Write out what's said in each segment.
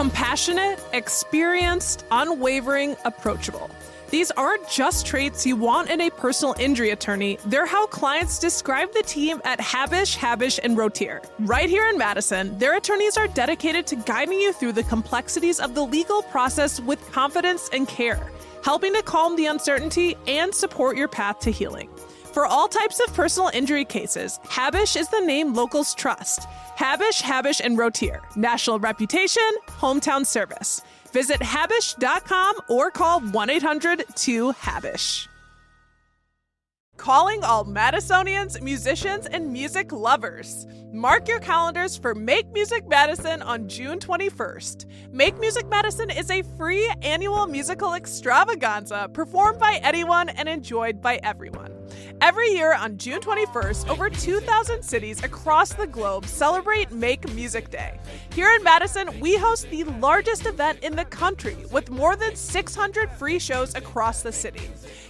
Compassionate, experienced, unwavering, approachable. These aren't just traits you want in a personal injury attorney. They're how clients describe the team at Habish, and Rotier. Right here in Madison, their attorneys are dedicated to guiding you through the complexities of the legal process with confidence and care, helping to calm the uncertainty and support your path to healing. For all types of personal injury cases, Habish is the name locals trust. Habish, and Rotier. National reputation, hometown service. Visit Habish.com or call 1-800-2-HABISH. Calling all Madisonians, musicians, and music lovers. Mark your calendars for Make Music Madison on June 21st. Make Music Madison is a free annual musical extravaganza performed by anyone and enjoyed by everyone. Every year on June 21st, over 2,000 cities across the globe celebrate Make Music Day. Here in Madison, we host the largest event in the country with more than 600 free shows across the city.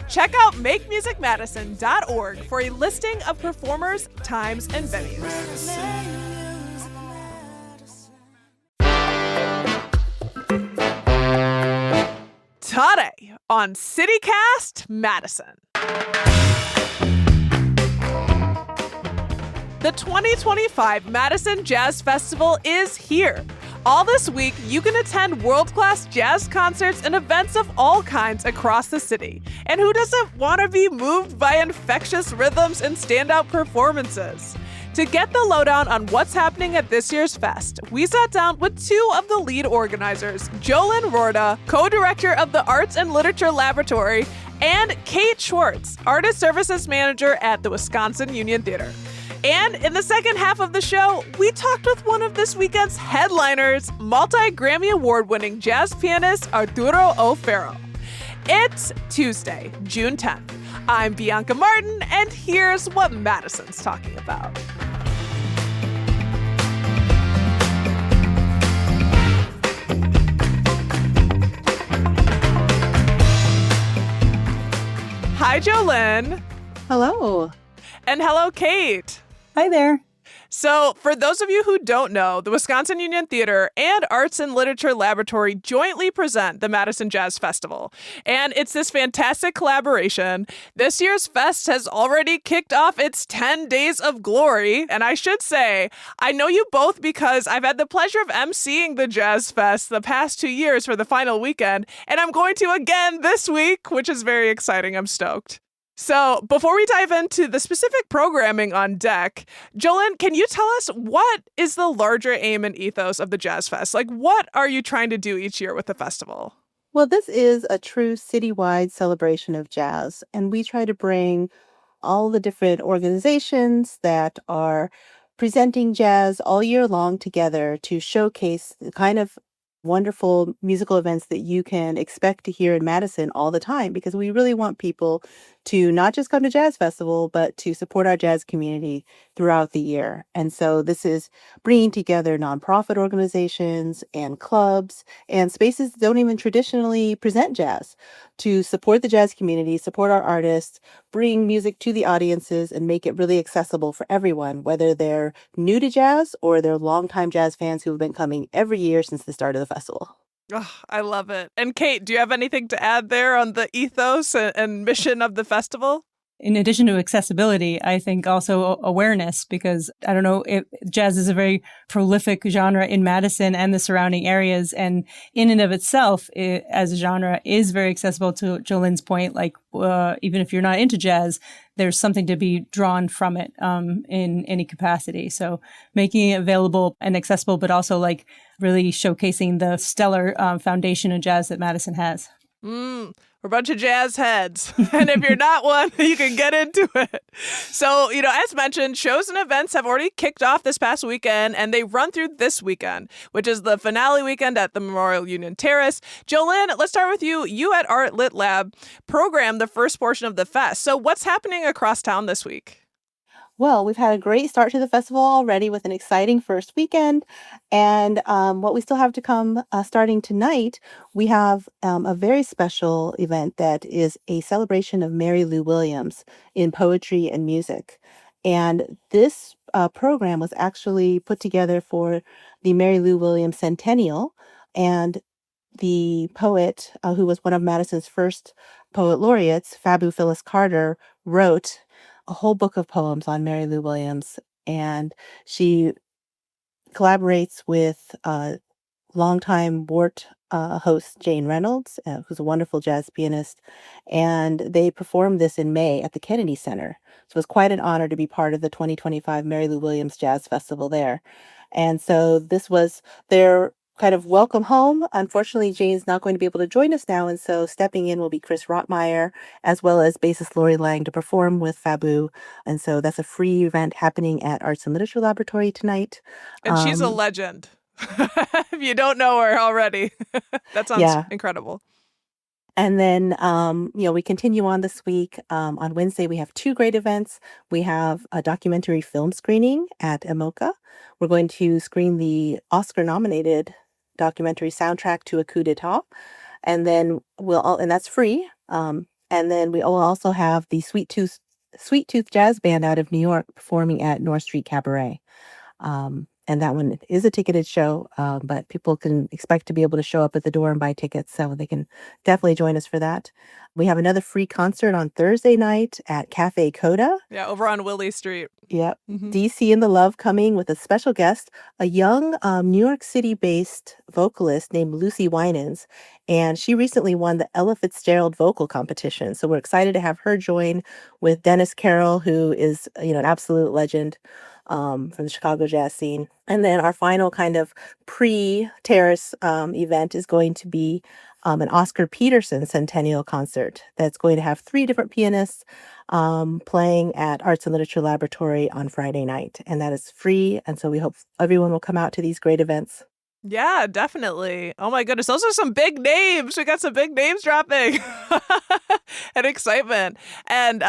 Check out MakeMusicMadison.org for a listing of performers, times, and venues. Today on CityCast Madison. The 2025 Madison Jazz Festival is here. All this week, you can attend world-class jazz concerts and events of all kinds across the city. And who doesn't want to be moved by infectious rhythms and standout performances? To get the lowdown on what's happening at this year's fest, we sat down with two of the lead organizers, Jolyn Rorda, co-director of the Arts and Literature Laboratory, and Kate Schwartz, Artist Services Manager at the Wisconsin Union Theater. And in the second half of the show, we talked with one of this weekend's headliners, multi-Grammy Award-winning jazz pianist Arturo O'Farrill. It's Tuesday, June 10th. I'm Bianca Martin, and here's what Madison's talking about. Hi, Jolyn. Hello. And hello, Kate. Hi there. So, for those of you who don't know, the Wisconsin Union Theater and Arts and Literature Laboratory jointly present the Madison Jazz Festival. And it's this fantastic collaboration. This year's fest has already kicked off its 10 days of glory. And I should say, I know you both because I've had the pleasure of emceeing the Jazz Fest the past 2 years for the final weekend. And I'm going to again this week, which is very exciting. I'm stoked. So before we dive into the specific programming on deck, Jolyn, can you tell us what is the larger aim and ethos of the Jazz Fest? Like, what are you trying to do each year with the festival? Well, this is a true citywide celebration of jazz, and we try to bring all the different organizations that are presenting jazz all year long together to showcase the kind of wonderful musical events that you can expect to hear in Madison all the time, because we really want people to not just come to Jazz Festival, but to support our jazz community throughout the year. And so this is bringing together nonprofit organizations and clubs and spaces that don't even traditionally present jazz to support the jazz community, support our artists, bring music to the audiences, and make it really accessible for everyone, whether they're new to jazz or they're longtime jazz fans who have been coming every year since the start of the festival. Oh, I love it. And Kate, do you have anything to add there on the ethos and mission of the festival? In addition to accessibility, I think also awareness, because I don't know, jazz is a very prolific genre in Madison and the surrounding areas. And in and of itself, as a genre, is very accessible. To Jolyn's point, like even if you're not into jazz, there's something to be drawn from it in any capacity. So making it available and accessible, but also like really showcasing the stellar foundation of jazz that Madison has. We're a bunch of jazz heads. And if you're not one, you can get into it. So, as mentioned, shows and events have already kicked off this past weekend, and they run through this weekend, which is the finale weekend at the Memorial Union Terrace. Jolyn, let's start with you. You at Art Lit Lab programmed the first portion of the fest. So what's happening across town this week? Well, we've had a great start to the festival already with an exciting first weekend. And what we still have to come starting tonight, we have a very special event that is a celebration of Mary Lou Williams in poetry and music. And this program was actually put together for the Mary Lou Williams Centennial And the poet, who was one of Madison's first poet laureates, Fabu Phyllis Carter, wrote a whole book of poems on Mary Lou Williams. And she collaborates with longtime Wart host Jane Reynolds, who's a wonderful jazz pianist, and they performed this in May at the Kennedy Center. So it was quite an honor to be part of the 2025 Mary Lou Williams Jazz Festival there. And so this was their kind of welcome home. Unfortunately, Jane's not going to be able to join us now, and so stepping in will be Chris Rottmeyer, as well as bassist Lori Lang to perform with Fabu. And so that's a free event happening at Arts and Literature Laboratory tonight. And she's a legend. If you don't know her already, that sounds incredible. And then, we continue on this week. On Wednesday, we have two great events. We have a documentary film screening at Emoca. We're going to screen the Oscar-nominated documentary Soundtrack to a Coup d'etat. And then and that's free. And then we will also have the Sweet Tooth Jazz Band out of New York performing at North Street Cabaret. And that one is a ticketed show, but people can expect to be able to show up at the door and buy tickets, so they can definitely join us for that. We have another free concert on Thursday night at Cafe Coda. Yeah, over on Willie Street. Yep. Mm-hmm. DC and the Love coming with a special guest, a young New York City-based vocalist named Lucy Winans, and she recently won the Ella Fitzgerald vocal competition. So we're excited to have her join with Dennis Carroll, who is an absolute legend from the Chicago jazz scene. And then our final kind of pre-Terrace event is going to be an Oscar Peterson Centennial Concert that's going to have 3 different pianists playing at Arts and Literature Laboratory on Friday night. And that is free. And so we hope everyone will come out to these great events. Yeah, definitely. Oh my goodness, those are some big names. We got some big names dropping and excitement. And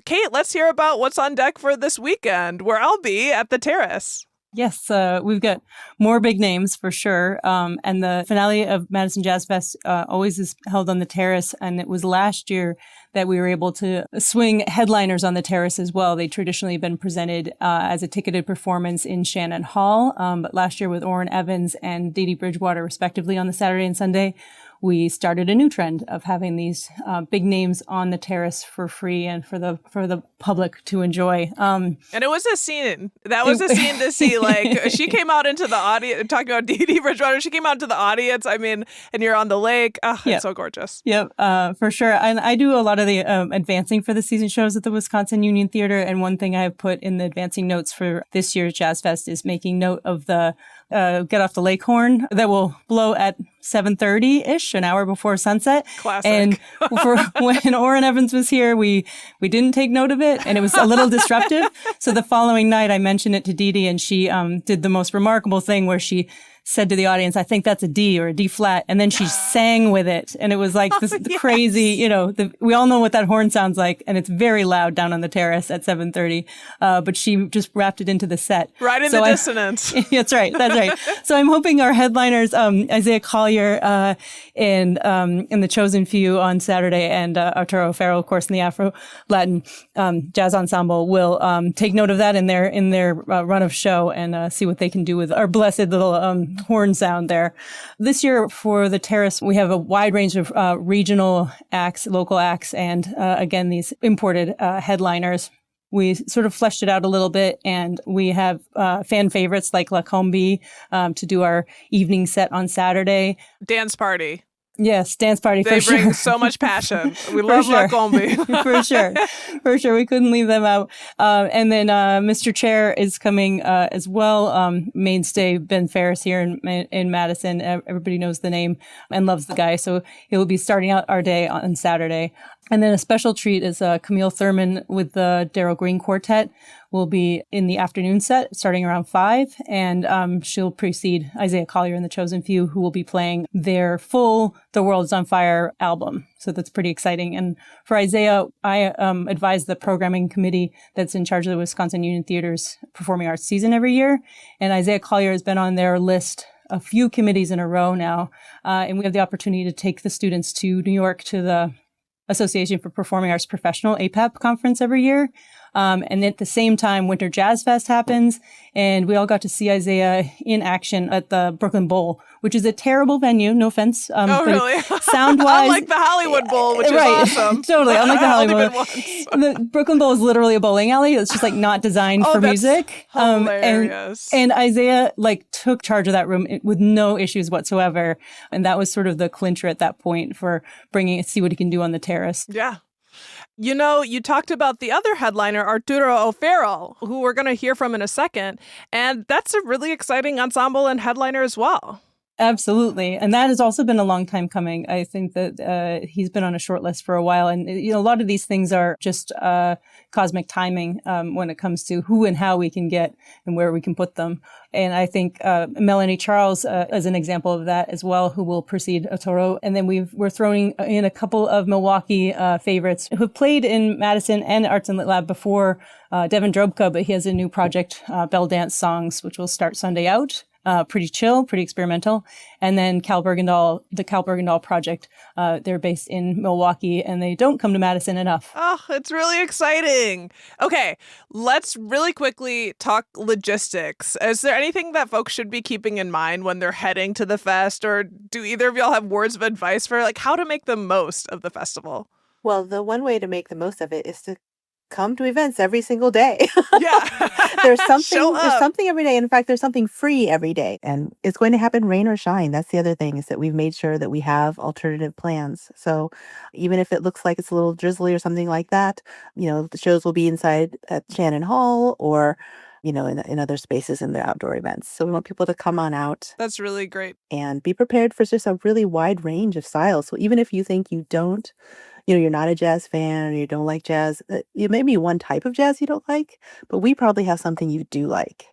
Kate, let's hear about what's on deck for this weekend, where I'll be at the Terrace. Yes, we've got more big names for sure. And the finale of Madison Jazz Fest always is held on the Terrace. And it was last year that we were able to swing headliners on the Terrace as well. They traditionally been presented as a ticketed performance in Shannon Hall. But last year with Orrin Evans and Dee Dee Bridgewater, respectively, on the Saturday and Sunday, we started a new trend of having these big names on the Terrace for free and for the public to enjoy. And it was a scene. That was a scene to see. Like, she came out into the audience, talking about Dee Dee Bridgewater. She came out into the audience. I mean, and you're on the lake. Oh, It's so gorgeous. Yep, for sure. And I do a lot of the advancing for the season shows at the Wisconsin Union Theater. And one thing I have put in the advancing notes for this year's Jazz Fest is making note of the Get Off the Lake horn that will blow at 7:30-ish, an hour before sunset. Classic. And when Orrin Evans was here, we didn't take note of it, and it was a little disruptive. So the following night, I mentioned it to Dee Dee, and she did the most remarkable thing where she said to the audience, I think that's a D or a D flat. And then she sang with it. And it was like this crazy, we all know what that horn sounds like. And it's very loud down on the Terrace at 7:30. But she just wrapped it into the set. Right in the dissonance. That's right. That's right. So I'm hoping our headliners, Isaiah Collier in the Chosen Few on Saturday, and Arturo Farrell, of course, in the Afro-Latin Jazz Ensemble, will take note of that in their run of show and see what they can do with our blessed little horn sound there. This year for the Terrace, we have a wide range of regional acts, local acts, and again, these imported headliners. We sort of fleshed it out a little bit, and we have fan favorites like La Combi to do our evening set on Saturday. Dance party. Yes, dance party they for sure. They bring so much passion. We love La Combi. For sure. We couldn't leave them out. And then Mr. Chair is coming as well. Mainstay Ben Ferris here in Madison. Everybody knows the name and loves the guy. So he will be starting out our day on Saturday. And then a special treat is Camille Thurman with the Darryl Green Quartet will be in the afternoon set starting around 5. And she'll precede Isaiah Collier and the Chosen Few, who will be playing their full The World's on Fire album. So that's pretty exciting. And for Isaiah, I advise the programming committee that's in charge of the Wisconsin Union Theater's performing arts season every year. And Isaiah Collier has been on their list a few committees in a row now. And we have the opportunity to take the students to New York to the Association for Performing Arts Professional, APAP conference every year. And at the same time, Winter Jazz Fest happens, and we all got to see Isaiah in action at the Brooklyn Bowl, which is a terrible venue. No offense. Oh, really? Sound-wise. Unlike the Hollywood Bowl, which is right. awesome. Totally. Unlike the Hollywood Bowl. Bowl. The Brooklyn Bowl is literally a bowling alley. It's just like not designed for music. Hilarious. And Isaiah took charge of that room with no issues whatsoever. And that was sort of the clincher at that point for see what he can do on the terrace. Yeah. You talked about the other headliner, Arturo O'Farrell, who we're going to hear from in a second. And that's a really exciting ensemble and headliner as well. Absolutely. And that has also been a long time coming. I think that he's been on a short list for a while. And, a lot of these things are just cosmic timing when it comes to who and how we can get and where we can put them. And I think Melanie Charles is an example of that as well, who will precede Arturo. And then we're throwing in a couple of Milwaukee favorites who have played in Madison and Arts and Lit Lab before. Devin Drobka, but he has a new project, Bell Dance Songs, which will start Sunday out. Pretty chill, pretty experimental. And then the Cal Bergendahl Project, they're based in Milwaukee and they don't come to Madison enough. Oh, it's really exciting. Okay, let's really quickly talk logistics. Is there anything that folks should be keeping in mind when they're heading to the fest, or do either of y'all have words of advice for how to make the most of the festival? Well, the one way to make the most of it is to come to events every single day. Yeah. There's something every day. In fact, there's something free every day. And it's going to happen rain or shine. That's the other thing, is that we've made sure that we have alternative plans. So even if it looks like it's a little drizzly or something like that, the shows will be inside at Shannon Hall or, in other spaces in the outdoor events. So we want people to come on out. That's really great. And be prepared for just a really wide range of styles. So even if you think you don't, you're not a jazz fan or you don't like jazz, it may be one type of jazz you don't like, but we probably have something you do like.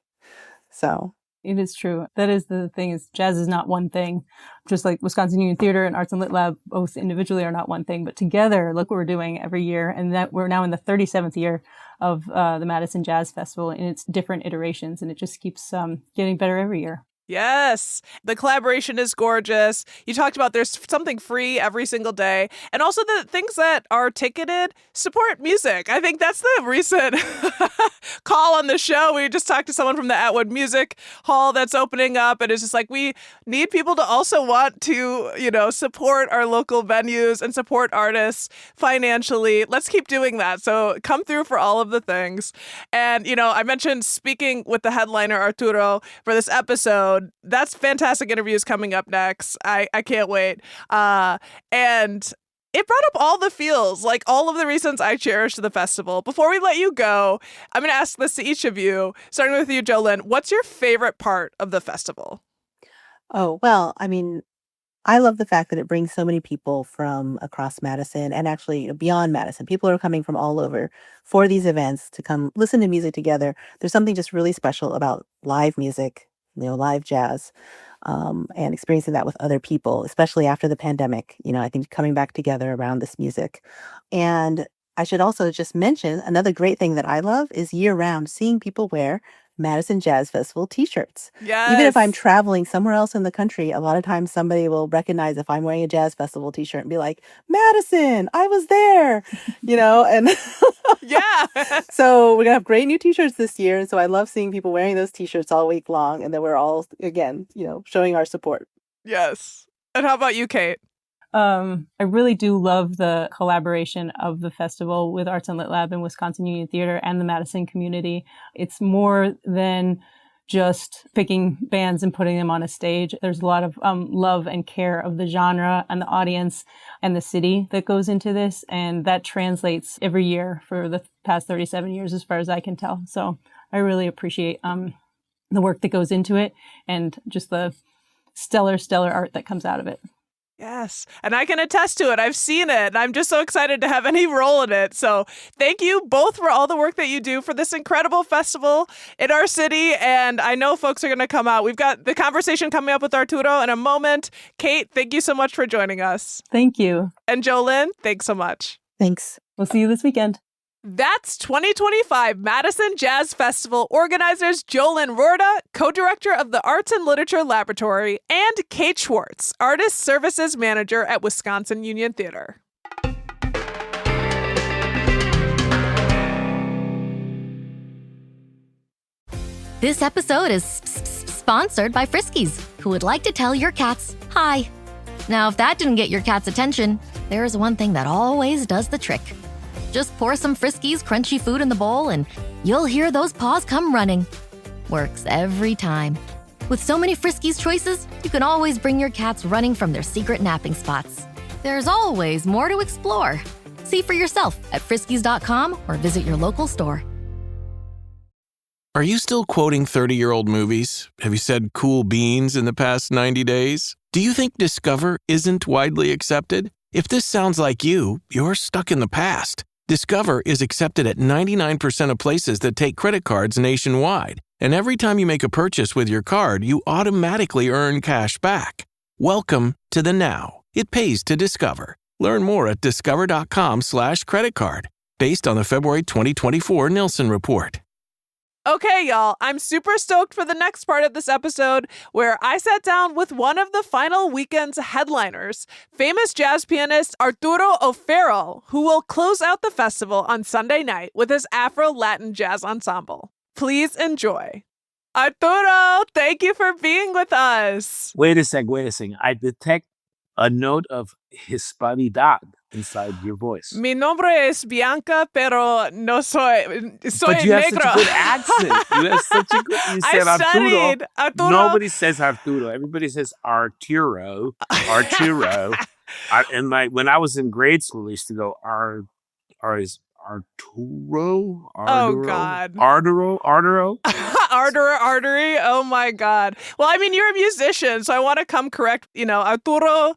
So it is true. That is the thing, is jazz is not one thing. Just like Wisconsin Union Theater and Arts and Lit Lab, both individually are not one thing, but together, look what we're doing every year. And that we're now in the 37th year of the Madison Jazz Festival in its different iterations. And it just keeps getting better every year. Yes. The collaboration is gorgeous. You talked about there's something free every single day. And also the things that are ticketed support music. I think that's the recent call on the show. We just talked to someone from the Atwood Music Hall that's opening up. And it's just we need people to also want to, support our local venues and support artists financially. Let's keep doing that. So come through for all of the things. And, I mentioned speaking with the headliner, Arturo, for this episode. That's fantastic interviews coming up next. I can't wait. And it brought up all the feels, all of the reasons I cherish the festival. Before we let you go, I'm going to ask this to each of you, starting with you, Jolyn. What's your favorite part of the festival? Oh, well, I love the fact that it brings so many people from across Madison and actually beyond Madison. People are coming from all over for these events to come listen to music together. There's something just really special about live music, live jazz, and experiencing that with other people, especially after the pandemic. I think coming back together around this music. And I should also just mention another great thing that I love is year-round seeing people wear Madison Jazz Festival t-shirts. Yes. Even if I'm traveling somewhere else in the country, a lot of times somebody will recognize if I'm wearing a Jazz Festival t-shirt and be like, Madison, I was there, and yeah. So we're going to have great new t-shirts this year. And so I love seeing people wearing those t-shirts all week long. And then we're all, again, showing our support. Yes. And how about you, Kate? I really do love the collaboration of the festival with Arts and Lit Lab and Wisconsin Union Theater and the Madison community. It's more than just picking bands and putting them on a stage. There's a lot of love and care of the genre and the audience and the city that goes into this. And that translates every year for the past 37 years, as far as I can tell. So I really appreciate the work that goes into it and just the stellar art that comes out of it. Yes. And I can attest to it. I've seen it. And I'm just so excited to have any role in it. So thank you both for all the work that you do for this incredible festival in our city. And I know folks are going to come out. We've got the conversation coming up with Arturo in a moment. Kate, thank you so much for joining us. Thank you. And Jolyn, thanks so much. Thanks. We'll see you this weekend. That's 2025 Madison Jazz Festival organizers Jolyn Rorda, co-director of the Arts and Literature Laboratory, and Kate Schwartz, Artist Services Manager at Wisconsin Union Theater. This episode is sponsored by Friskies, who would like to tell your cats hi. Now, if that didn't get your cat's attention, there is one thing that always does the trick. Just pour some Friskies crunchy food in the bowl and you'll hear those paws come running. Works every time. With so many Friskies choices, you can always bring your cats running from their secret napping spots. There's always more to explore. See for yourself at friskies.com or visit your local store. Are you still quoting 30-year-old movies? Have you said cool beans in the past 90 days? Do you think Discover isn't widely accepted? If this sounds like you, you're stuck in the past. Discover is accepted at 99% of places that take credit cards nationwide. And every time you make a purchase with your card, you automatically earn cash back. Welcome to the now. It pays to Discover. Learn more at discover.com/credit card, based on the February 2024 Nielsen report. Okay, y'all, I'm super stoked for the next part of this episode where I sat down with one of the final weekend's headliners, famous jazz pianist Arturo O'Farrill, who will close out the festival on Sunday night with his Afro-Latin jazz ensemble. Please enjoy. Arturo, thank you for being with us. Wait a sec. I detect a note of Hispanidad inside your voice. Mi nombre es Bianca, pero no soy But you have negro. such a good accent. You have such a good. You said I studied Arturo. Nobody says Arturo. Everybody says Arturo. And when I was in grade school, I used to go is Arturo. Oh God. Arturo. Artery. Oh my God. Well, I mean, you're a musician, so I want to come correct. Arturo.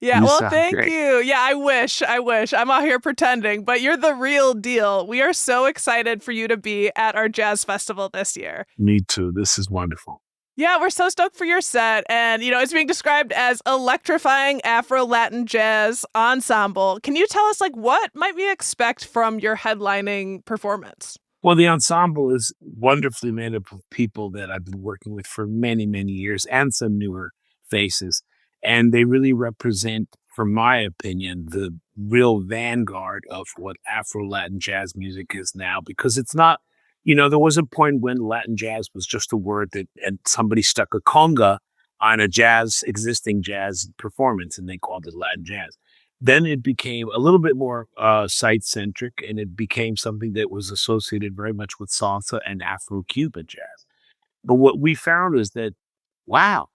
Yeah, well, thank you. Yeah, I wish. I'm out here pretending, but you're the real deal. We are so excited for you to be at our jazz festival this year. Me too. This is wonderful. Yeah, we're so stoked for your set. And, it's being described as electrifying Afro-Latin jazz ensemble. Can you tell us, what might we expect from your headlining performance? Well, the ensemble is wonderfully made up of people that I've been working with for many, many years and some newer faces. And they really represent, from my opinion, the real vanguard of what Afro-Latin jazz music is now, because it's not, there was a point when Latin jazz was just a word and somebody stuck a conga on a existing jazz performance, and they called it Latin jazz. Then it became a little bit more site-centric, and it became something that was associated very much with salsa and Afro-Cuban jazz. But what we found is that, wow,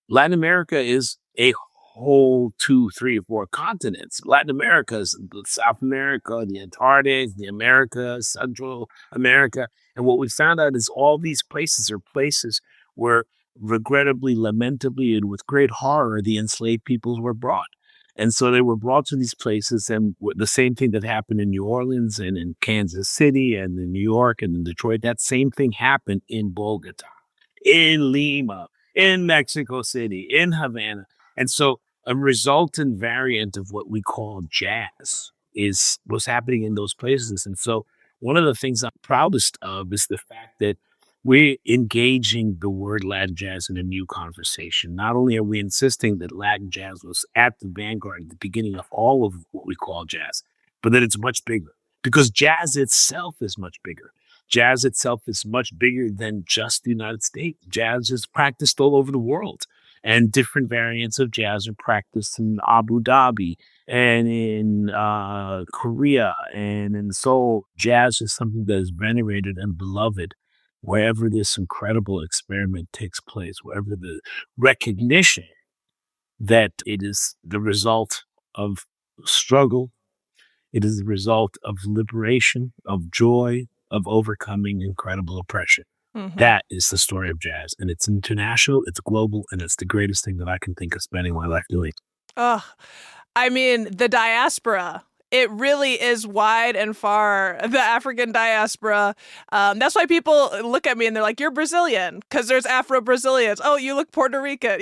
Latin America is a whole 2, 3, or 4 continents. Latin America is South America, the Antarctic, the Americas, Central America. And what we found out is all these places are places where, regrettably, lamentably, and with great horror, the enslaved peoples were brought. And so they were brought to these places, and the same thing that happened in New Orleans and in Kansas City and in New York and in Detroit, that same thing happened in Bogota, in Lima, in Mexico City, in Havana. And so a resultant variant of what we call jazz was happening in those places. And so one of the things I'm proudest of is the fact that we're engaging the word Latin jazz in a new conversation. Not only are we insisting that Latin jazz was at the vanguard at the beginning of all of what we call jazz, but that it's much bigger, because jazz itself is much bigger. Jazz itself is much bigger than just the United States. Jazz is practiced all over the world, and different variants of jazz are practiced in Abu Dhabi and in Korea and in Seoul. Jazz is something that is venerated and beloved wherever this incredible experiment takes place, wherever the recognition that it is the result of struggle, it is the result of liberation, of joy, of overcoming incredible oppression. Mm-hmm. That is the story of jazz. And it's international, it's global, and it's the greatest thing that I can think of spending my life doing. Oh, I mean, the diaspora. It really is wide and far, the African diaspora. That's why people look at me and they're like, you're Brazilian, because there's Afro-Brazilians. Oh, you look Puerto Rican.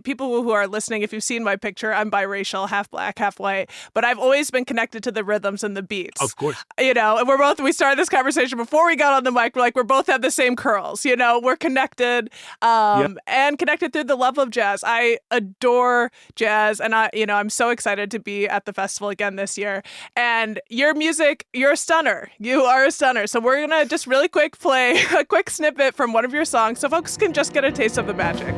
People who are listening, if you've seen my picture, I'm biracial, half black, half white. But I've always been connected to the rhythms and the beats. Of course. And we started this conversation before we got on the mic. We're like, we both have the same curls. We're connected and connected through the love of jazz. I adore jazz. And I'm so excited to be at the festival again one this year. And your music, you're a stunner. You are a stunner. So we're going to just really quick play a quick snippet from one of your songs so folks can just get a taste of the magic.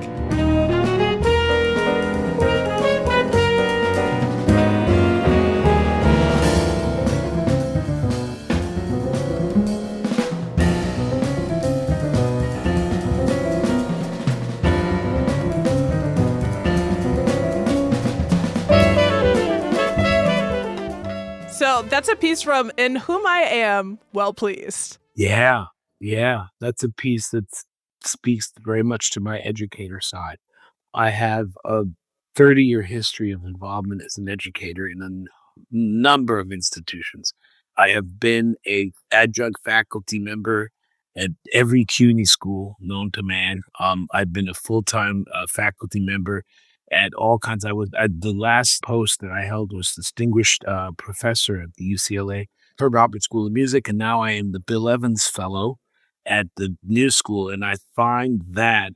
So that's a piece from In Whom I Am Well Pleased. Yeah. That's a piece that speaks very much to my educator side. I have a 30-year history of involvement as an educator in a number of institutions. I have been a adjunct faculty member at every CUNY school known to man. I've been a full-time faculty member at all kinds. The last post that I held was distinguished professor at the UCLA Herb Alpert School of Music, and now I am the Bill Evans Fellow at the New School, and I find that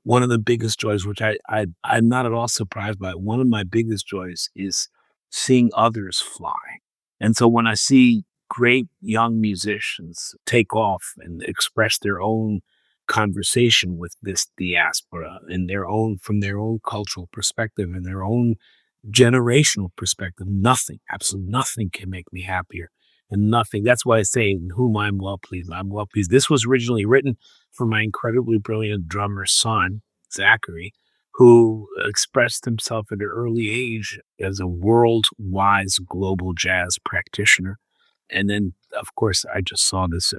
one of the biggest joys, which I'm not at all surprised by, one of my biggest joys is seeing others fly. And so when I see great young musicians take off and express their own conversation with this diaspora and from their own cultural perspective and their own generational perspective, absolutely nothing can make me happier. And nothing. That's why I say, in whom I'm well pleased. I'm well pleased. This was originally written for my incredibly brilliant drummer's son, Zachary, who expressed himself at an early age as a world-wise global jazz practitioner. And then, of course, I just saw this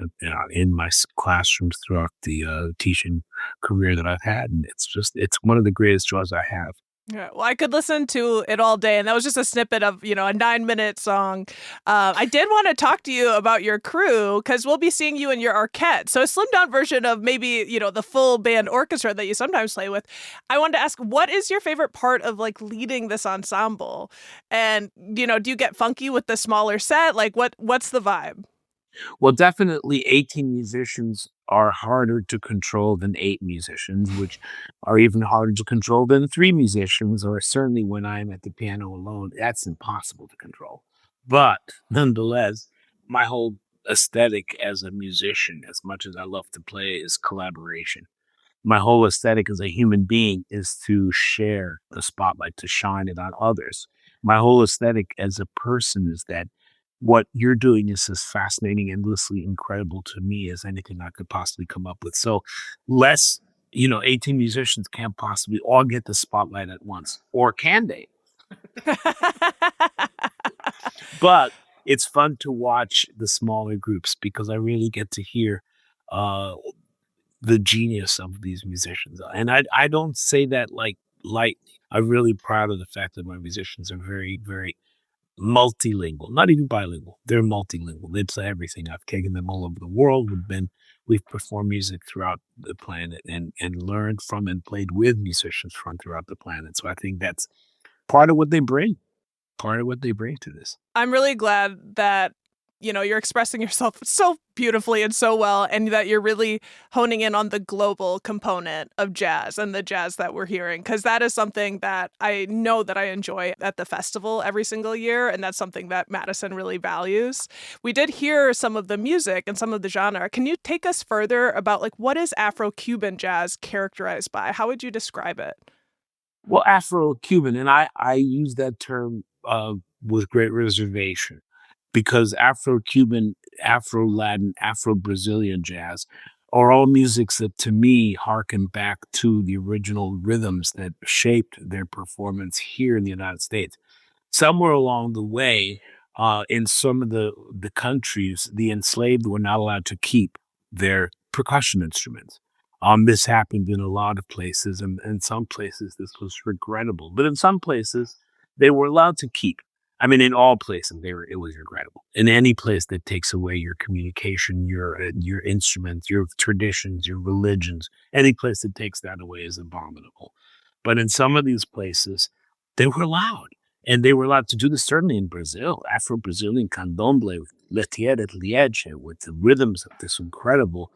in my classrooms throughout the teaching career that I've had. And it's one of the greatest joys I have. Yeah, well, I could listen to it all day, and that was just a snippet of, a 9-minute song. I did want to talk to you about your crew, because we'll be seeing you in your Arquette. So a slimmed-down version of maybe, the full band orchestra that you sometimes play with. I wanted to ask, what is your favorite part of, leading this ensemble? And, do you get funky with the smaller set? What's the vibe? Well, definitely 18 musicians are harder to control than 8 musicians, which are even harder to control than 3 musicians, or certainly when I'm at the piano alone, that's impossible to control. But nonetheless, my whole aesthetic as a musician, as much as I love to play, is collaboration. My whole aesthetic as a human being is to share the spotlight, to shine it on others. My whole aesthetic as a person is that what you're doing is as fascinating, endlessly incredible to me as anything I could possibly come up with. So 18 musicians can't possibly all get the spotlight at once, or can they? But it's fun to watch the smaller groups because I really get to hear the genius of these musicians. And I don't say that lightly. I'm really proud of the fact that my musicians are very, very multilingual, not even bilingual. They're multilingual. They play everything. I've taken them all over the world. We've performed music throughout the planet and learned from and played with musicians from throughout the planet. So I think that's part of what they bring to this. I'm really glad that, you're expressing yourself so beautifully and so well, and that you're really honing in on the global component of jazz and the jazz that we're hearing, because that is something that I know that I enjoy at the festival every single year, and that's something that Madison really values. We did hear some of the music and some of the genre. Can you take us further about what is Afro-Cuban jazz characterized by? How would you describe it? Well, Afro-Cuban, and I use that term with great reservation, because Afro-Cuban, Afro-Latin, Afro-Brazilian jazz are all musics that, to me, harken back to the original rhythms that shaped their performance here in the United States. Somewhere along the way, in some of the countries, the enslaved were not allowed to keep their percussion instruments. This happened in a lot of places, and in some places this was regrettable. But in some places, they were allowed to keep. I mean, in all places, it was regrettable. In any place that takes away your communication, your instruments, your traditions, your religions, any place that takes that away is abominable. But in some of these places, they were allowed. And they were allowed to do this certainly in Brazil, Afro-Brazilian candomblé, with Letier et Liege, with the rhythms of this incredible.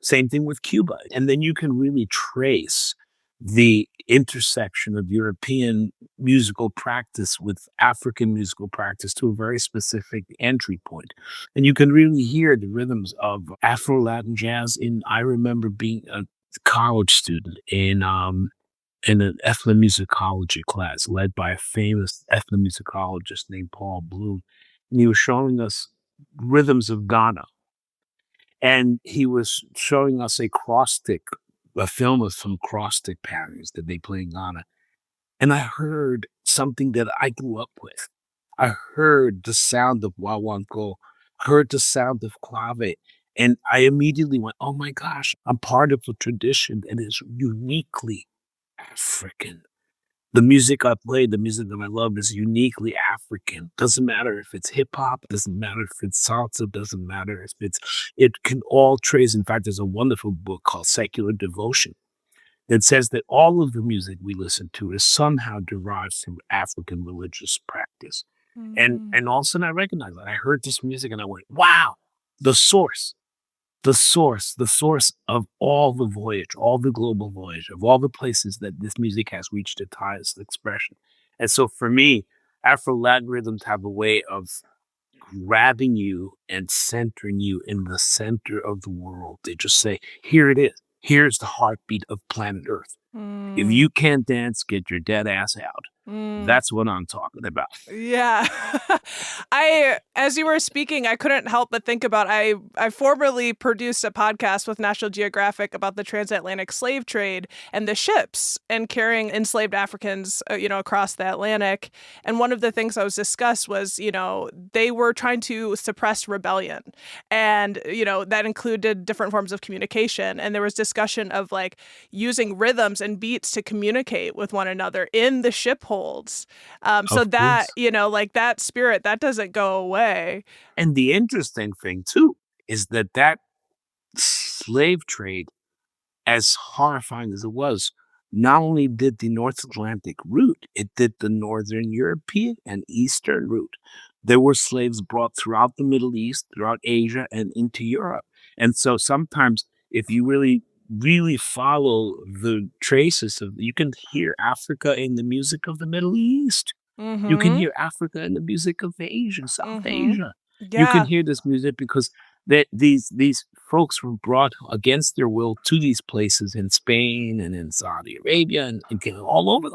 Same thing with Cuba. And then you can really trace the intersection of European musical practice with African musical practice to a very specific entry point. And you can really hear the rhythms of Afro-Latin jazz I remember being a college student in an ethnomusicology class led by a famous ethnomusicologist named Paul Bloom. And he was showing us rhythms of Ghana. And he was showing us a film of some cross-stick patterns that they play in Ghana. And I heard something that I grew up with. I heard the sound of wawanko, heard the sound of clave, and I immediately went, oh my gosh, I'm part of a tradition that is uniquely African. The music I play, the music that I love is uniquely African. Doesn't matter if it's hip hop, doesn't matter if it's salsa, doesn't matter if it can all trace. In fact, there's a wonderful book called Secular Devotion that says that all of the music we listen to is somehow derived from African religious practice. And all of a sudden I recognized that. I heard this music and I went, wow, the source the source of all the voyage, all the global voyage, of all the places that this music has reached its highest expression. And so for me, Afro-Latin rhythms have a way of grabbing you and centering you in the center of the world. They just say, here it is. Here's the heartbeat of planet Earth. If you can't dance, get your dead ass out. That's what I'm talking about. Yeah. As you were speaking, I couldn't help but think about, I formerly produced a podcast with National Geographic about the transatlantic slave trade and the ships and carrying enslaved Africans, across the Atlantic. And one of the things that was discussed was, they were trying to suppress rebellion. And, that included different forms of communication. And there was discussion of like using rhythms and beats to communicate with one another in the ship holds. So that, like that spirit, that doesn't go away. And the interesting thing, too, is that slave trade, as horrifying as it was, not only did the North Atlantic route, it did the Northern European and Eastern route. There were slaves brought throughout the Middle East, throughout Asia, and into Europe. And so sometimes if you really follow the traces you can hear Africa in the music of the Middle East. You can hear Africa in the music of Asia, South Asia. Yeah. You can hear this music because these folks were brought against their will to these places in Spain and in Saudi Arabia and all over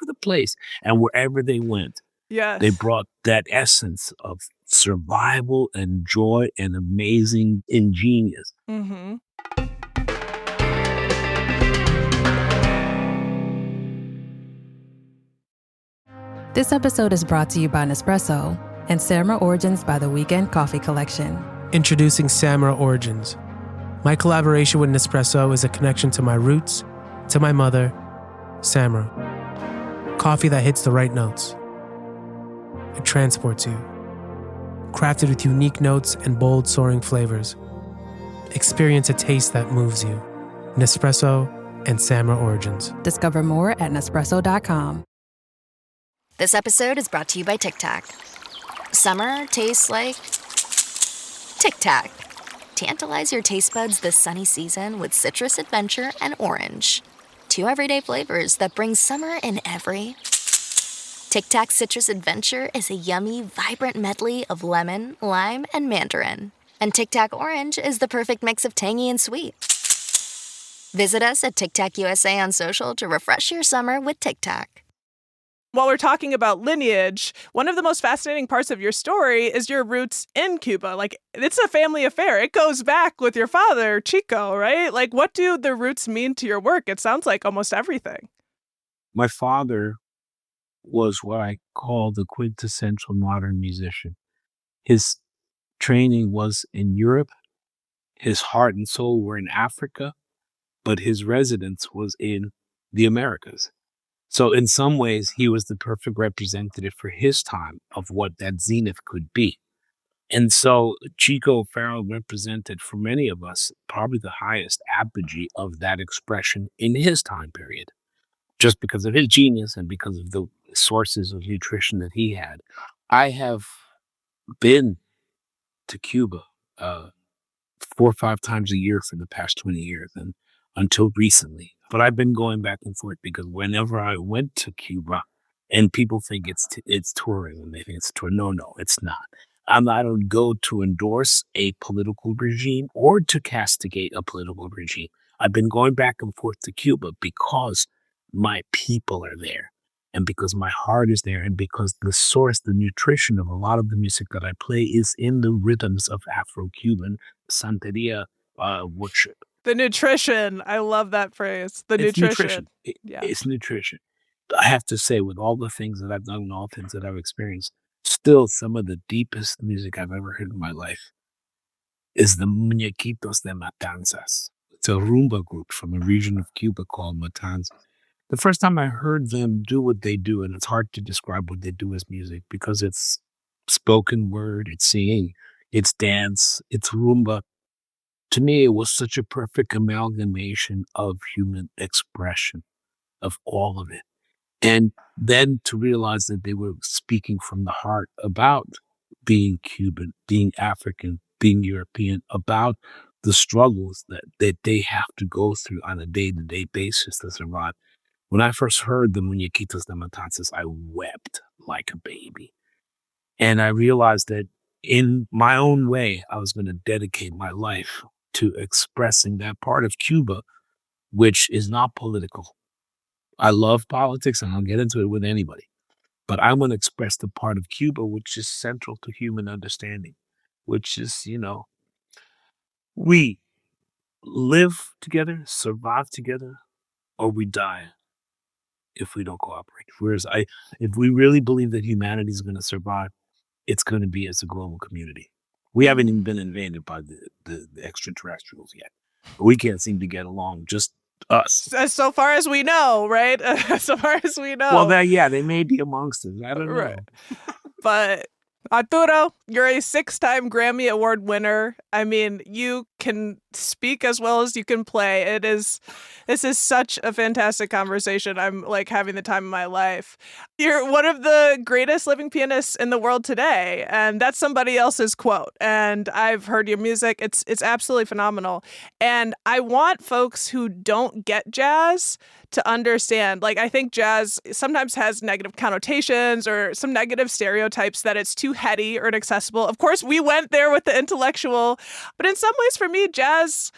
the place. And wherever they went, yes, they brought that essence of survival and joy and amazing ingenious. This episode is brought to you by Nespresso and Samra Origins by the Weekend Coffee Collection. Introducing Samra Origins. My collaboration with Nespresso is a connection to my roots, to my mother, Samra. Coffee that hits the right notes. It transports you. Crafted with unique notes and bold, soaring flavors. Experience a taste that moves you. Nespresso and Samra Origins. Discover more at Nespresso.com. This episode is brought to you by Tic Tac. Summer tastes like Tic Tac. Tantalize your taste buds this sunny season with citrus adventure and orange. 2 everyday flavors that bring summer in every. Tic Tac Citrus Adventure is a yummy, vibrant medley of lemon, lime, and mandarin. And Tic Tac Orange is the perfect mix of tangy and sweet. Visit us at Tic Tac USA on social to refresh your summer with Tic Tac. While we're talking about lineage, one of the most fascinating parts of your story is your roots in Cuba. Like, it's a family affair. It goes back with your father, Chico, right? Like, what do the roots mean to your work? It sounds like almost everything. My father was what I call the quintessential modern musician. His training was in Europe. His heart and soul were in Africa, but his residence was in the Americas. So in some ways, he was the perfect representative for his time of what that zenith could be. And so Chico Farrell represented for many of us probably the highest apogee of that expression in his time period, just because of his genius and because of the sources of nutrition that he had. I have been to Cuba 4 or 5 times a year for the past 20 years, and until recently, But I've been going back and forth because whenever I went to Cuba, and people think it's tourism, they think it's tour. No, it's not. I don't go to endorse a political regime or to castigate a political regime. I've been going back and forth to Cuba because my people are there, and because my heart is there, and because the source, the nutrition of a lot of the music that I play is in the rhythms of Afro-Cuban Santeria worship. The nutrition. I love that phrase. The It's nutrition. nutrition. It's nutrition. I have to say, with all the things that I've done and all the things that I've experienced, still some of the deepest music I've ever heard in my life is the Muñequitos de Matanzas. It's a rumba group from a region of Cuba called Matanzas. The first time I heard them do what they do, and it's hard to describe what they do as music because it's spoken word, it's singing, it's dance, it's rumba. To me, it was such a perfect amalgamation of human expression, of all of it. And then to realize that they were speaking from the heart about being Cuban, being African, being European, about the struggles that they have to go through on a day-to-day basis to survive. When I first heard the Muñequitos de Matanzas, I wept like a baby. And I realized that in my own way, I was going to dedicate my life to expressing that part of Cuba, which is not political. I love politics and I'll get into it with anybody, but I want to express the part of Cuba which is central to human understanding, which is, we live together, survive together, or we die if we don't cooperate. If we really believe that humanity is going to survive, it's going to be as a global community. We haven't even been invaded by the extraterrestrials yet. We can't seem to get along, just us. So far as we know, right? So far as we know. Well, they may be amongst us. I don't know. Right. But Arturo, you're a 6-time Grammy Award winner. I mean, you can speak as well as you can play. This is such a fantastic conversation. I'm like having the time of my life. You're one of the greatest living pianists in the world today, and that's somebody else's quote. And I've heard your music. It's absolutely phenomenal. And I want folks who don't get jazz to understand, like, I think jazz sometimes has negative connotations or some negative stereotypes that it's too heady or inaccessible. Of course, we went there with the intellectual, but in some ways for me, jazz,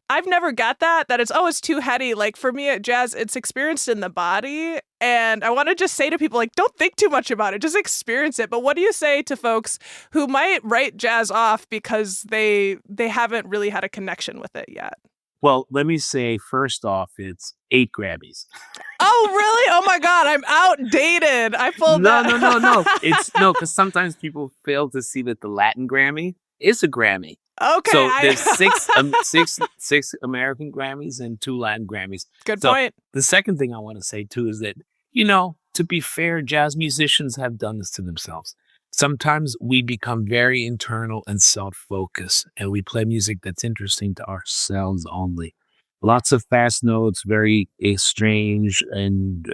I've never got that it's too heady. Like for me, jazz, it's experienced in the body. And I want to just say to people, like, don't think too much about it. Just experience it. But what do you say to folks who might write jazz off because they haven't really had a connection with it yet? Well, let me say, first off, it's 8 Grammys. Oh, really? Oh, my God. I'm outdated. I pulled that. No. Because sometimes people fail to see that the Latin Grammy is a Grammy. Okay. So there's six American Grammys and 2 Latin Grammys. Good point. The second thing I want to say, too, is that, to be fair, jazz musicians have done this to themselves. Sometimes we become very internal and self-focused, and we play music that's interesting to ourselves only. Lots of fast notes, very strange and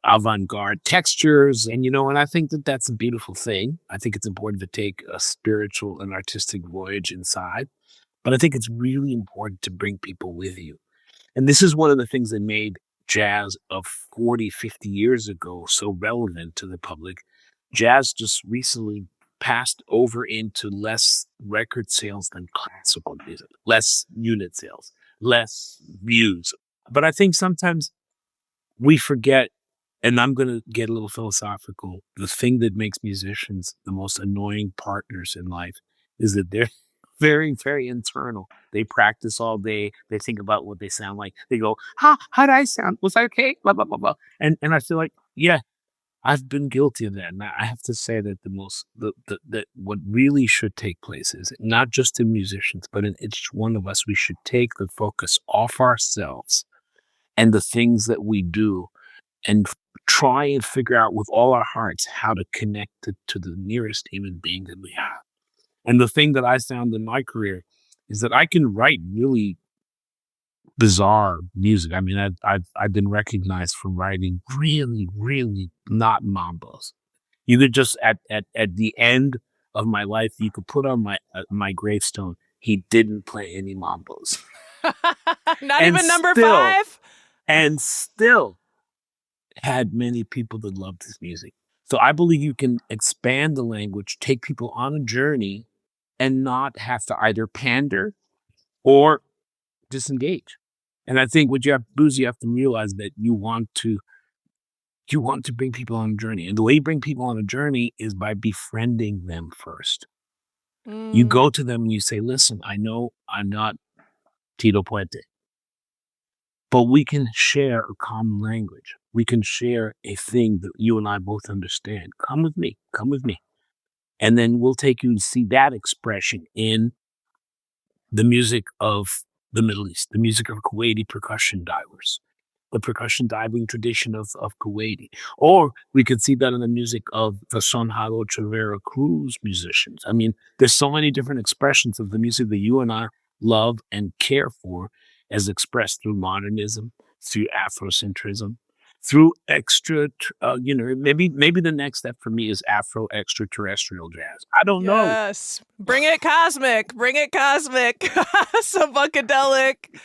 avant-garde textures. And, and I think that that's a beautiful thing. I think it's important to take a spiritual and artistic voyage inside. But I think it's really important to bring people with you. And this is one of the things that made jazz of 40, 50 years ago so relevant to the public. Jazz just recently passed over into less record sales than classical music, less unit sales, less views. But I think sometimes we forget, and I'm going to get a little philosophical, the thing that makes musicians the most annoying partners in life is that they're very, very internal. They practice all day. They think about what they sound like. They go, how did I sound? Was I okay? Blah, blah, blah, blah. And I feel like, yeah, I've been guilty of that. And I have to say that that what really should take place is not just in musicians, but in each one of us, we should take the focus off ourselves and the things that we do and try and figure out with all our hearts how to connect to the nearest human being that we have. And the thing that I found in my career is that I can write really bizarre music. I mean, I've been recognized for writing really, really not mambos. You could just at the end of my life, you could put on my gravestone, he didn't play any mambos. Not even number 5? and still had many people that loved his music. So I believe you can expand the language, take people on a journey, and not have to either pander or disengage. And I think what you have, Boozy, you have to realize that you want to bring people on a journey. And the way you bring people on a journey is by befriending them first. You go to them and you say, listen, I know I'm not Tito Puente, but we can share a common language. We can share a thing that you and I both understand. Come with me. Come with me. And then we'll take you to see that expression in the music of the Middle East, the music of Kuwaiti percussion divers, the percussion diving tradition of Kuwaiti. Or we could see that in the music of the Son Jarocho Veracruz musicians. I mean, there's so many different expressions of the music that you and I love and care for as expressed through modernism, through Afrocentrism, through maybe the next step for me is Afro extraterrestrial jazz. I don't know. Yes. Bring it cosmic. Bring it cosmic. So funkadelic.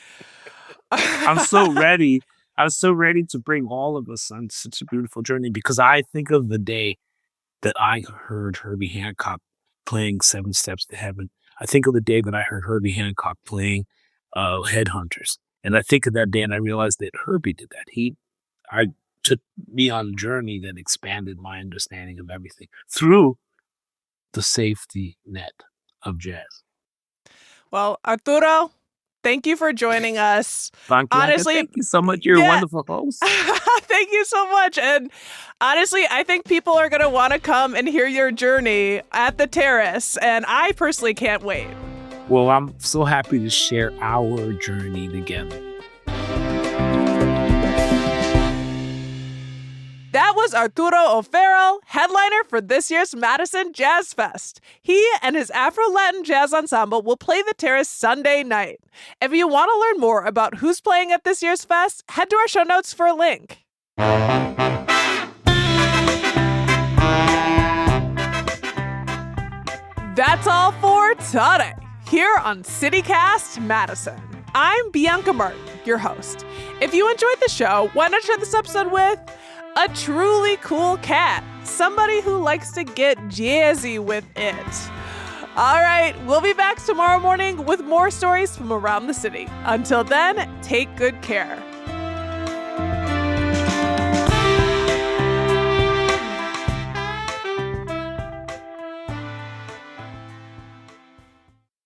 I'm so ready. I was so ready to bring all of us on such a beautiful journey because I think of the day that I heard Herbie Hancock playing Seven Steps to Heaven. I think of the day that I heard Herbie Hancock playing Headhunters. And I think of that day and I realized that Herbie did that. I took me on a journey that expanded my understanding of everything through the safety net of jazz. Well, Arturo, thank you for joining us. Honestly, thank you so much. You're a wonderful host. Thank you so much. And honestly, I think people are going to want to come and hear your journey at the Terrace. And I personally can't wait. Well, I'm so happy to share our journey together. That was Arturo O'Farrell, headliner for this year's Madison Jazz Fest. He and his Afro-Latin Jazz Ensemble will play the Terrace Sunday night. If you want to learn more about who's playing at this year's fest, head to our show notes for a link. That's all for today, here on CityCast Madison. I'm Bianca Martin, your host. If you enjoyed the show, why not share this episode with a truly cool cat, somebody who likes to get jazzy with it. All right, we'll be back tomorrow morning with more stories from around the city. Until then, take good care.